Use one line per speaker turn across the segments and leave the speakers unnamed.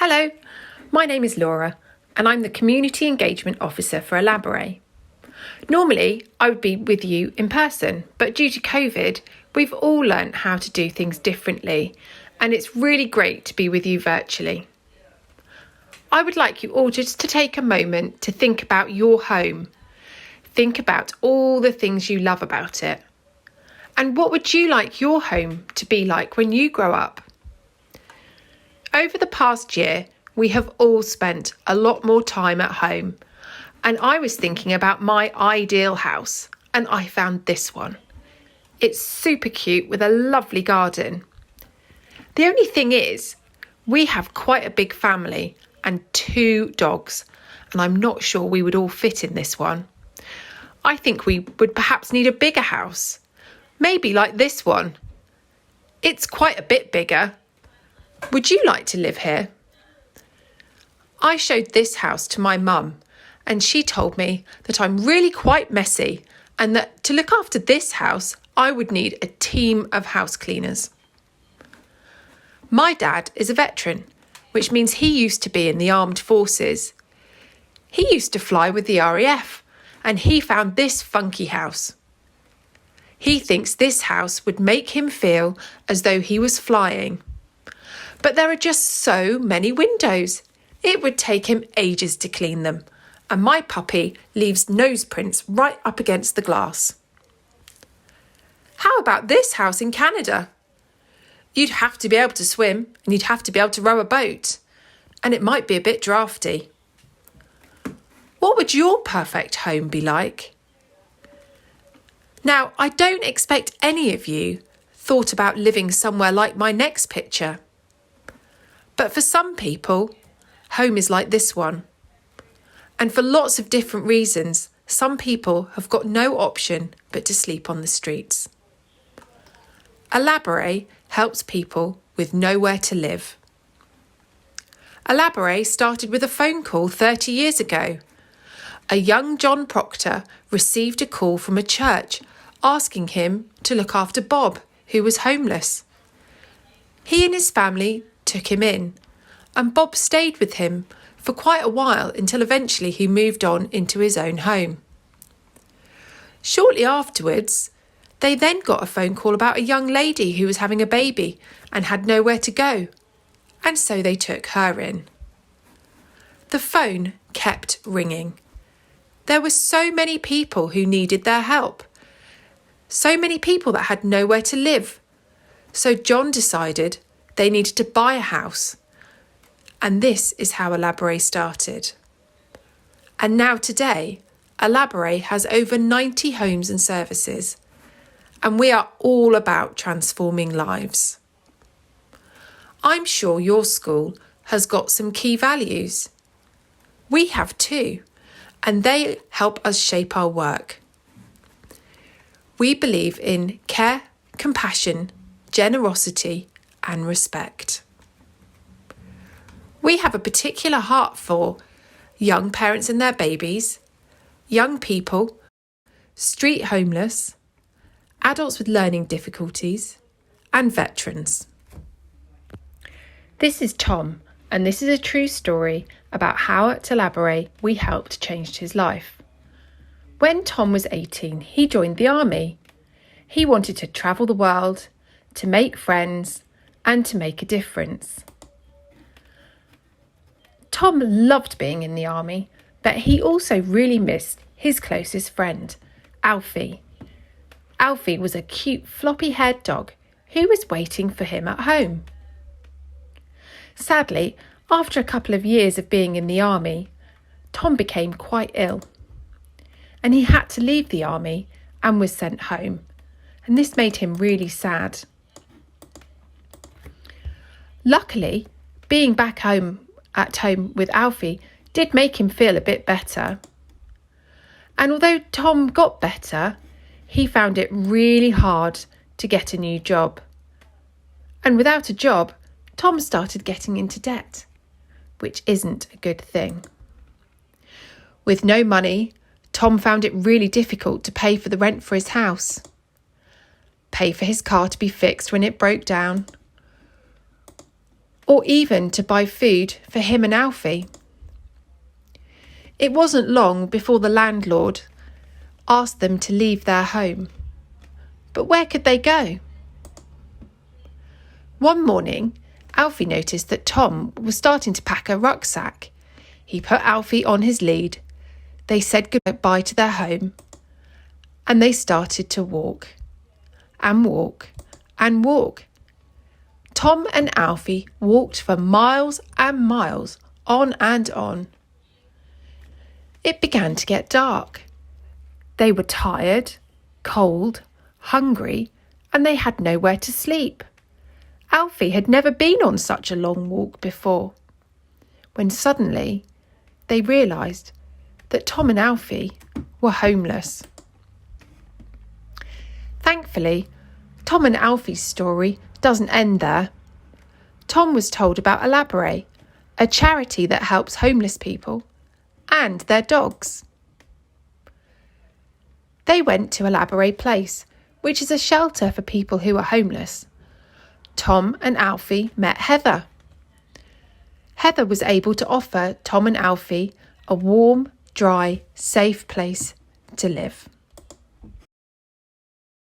Hello, my name is Laura and I'm the Community Engagement Officer for Alabaré. Normally, I would be with you in person, but due to COVID, we've all learnt how to do things differently and it's really great to be with you virtually. I would like you all just to take a moment to think about your home. Think about all the things you love about it. And what would you like your home to be like when you grow up? Over the past year, we have all spent a lot more time at home, and I was thinking about my ideal house, and I found this one. It's super cute with a lovely garden. The only thing is, we have quite a big family and 2 dogs, and I'm not sure we would all fit in this one. I think we would perhaps need a bigger house, maybe like this one. It's quite a bit bigger. Would you like to live here? I showed this house to my mum and she told me that I'm really quite messy and that to look after this house, I would need a team of house cleaners. My dad is a veteran, which means he used to be in the armed forces. He used to fly with the RAF and he found this funky house. He thinks this house would make him feel as though he was flying. But there are just so many windows. It would take him ages to clean them. And my puppy leaves nose prints right up against the glass. How about this house in Canada? You'd have to be able to swim and you'd have to be able to row a boat. And it might be a bit drafty. What would your perfect home be like? Now, I don't expect any of you thought about living somewhere like my next picture. But for some people, home is like this one. And for lots of different reasons, some people have got no option but to sleep on the streets. Alabaré helps people with nowhere to live. Alabaré started with a phone call 30 years ago. A young John Proctor received a call from a church asking him to look after Bob, who was homeless. He and his family took him in, and Bob stayed with him for quite a while until eventually he moved on into his own home. Shortly afterwards, they then got a phone call about a young lady who was having a baby and had nowhere to go, and so they took her in. The phone kept ringing. There were so many people who needed their help, so many people that had nowhere to live. So John decided they needed to buy a house. And this is how Alabaré started. And now today, Alabaré has over 90 homes and services. And we are all about transforming lives. I'm sure your school has got some key values. We have too, and they help us shape our work. We believe in care, compassion, generosity, and respect. We have a particular heart for young parents and their babies, young people, street homeless, adults with learning difficulties, and veterans. This is Tom, and this is a true story about how at Alabaré we helped change his life. When Tom was 18, he joined the army. He wanted to travel the world, to make friends, and to make a difference. Tom loved being in the army, but he also really missed his closest friend, Alfie. Alfie was a cute floppy-haired dog who was waiting for him at home. Sadly, after a couple of years of being in the army, Tom became quite ill. And he had to leave the army and was sent home. And this made him really sad. Luckily, being back at home with Alfie did make him feel a bit better. And although Tom got better, he found it really hard to get a new job. And without a job, Tom started getting into debt, which isn't a good thing. With no money, Tom found it really difficult to pay for the rent for his house, pay for his car to be fixed when it broke down, or even to buy food for him and Alfie. It wasn't long before the landlord asked them to leave their home. But where could they go? One morning, Alfie noticed that Tom was starting to pack a rucksack. He put Alfie on his lead. They said goodbye to their home, and they started to walk and walk and walk. Tom and Alfie walked for miles and miles, on and on. It began to get dark. They were tired, cold, hungry, and they had nowhere to sleep. Alfie had never been on such a long walk before, when suddenly they realised that Tom and Alfie were homeless. Thankfully, Tom and Alfie's story doesn't end there. Tom was told about Alabaré, a charity that helps homeless people and their dogs. They went to Alabaré Place, which is a shelter for people who are homeless. Tom and Alfie met Heather. Heather was able to offer Tom and Alfie a warm, dry, safe place to live.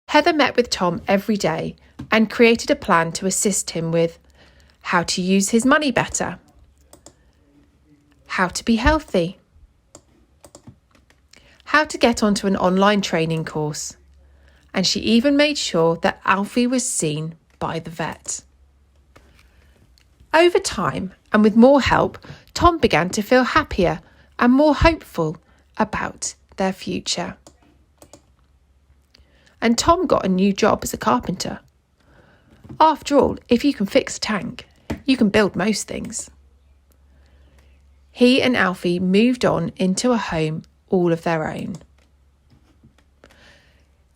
Heather met with Tom every day and created a plan to assist him with how to use his money better, how to be healthy, how to get onto an online training course, and she even made sure that Alfie was seen by the vet. Over time, and with more help, Tom began to feel happier and more hopeful about their future. And Tom got a new job as a carpenter. After all, if you can fix a tank, you can build most things. He and Alfie moved on into a home all of their own.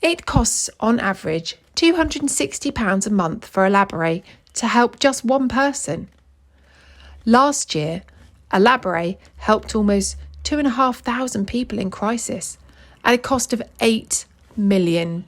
It costs, on average, £260 a month for Alabaré to help just one person. Last year, Alabaré helped almost 2,500 people in crisis at a cost of £8 million.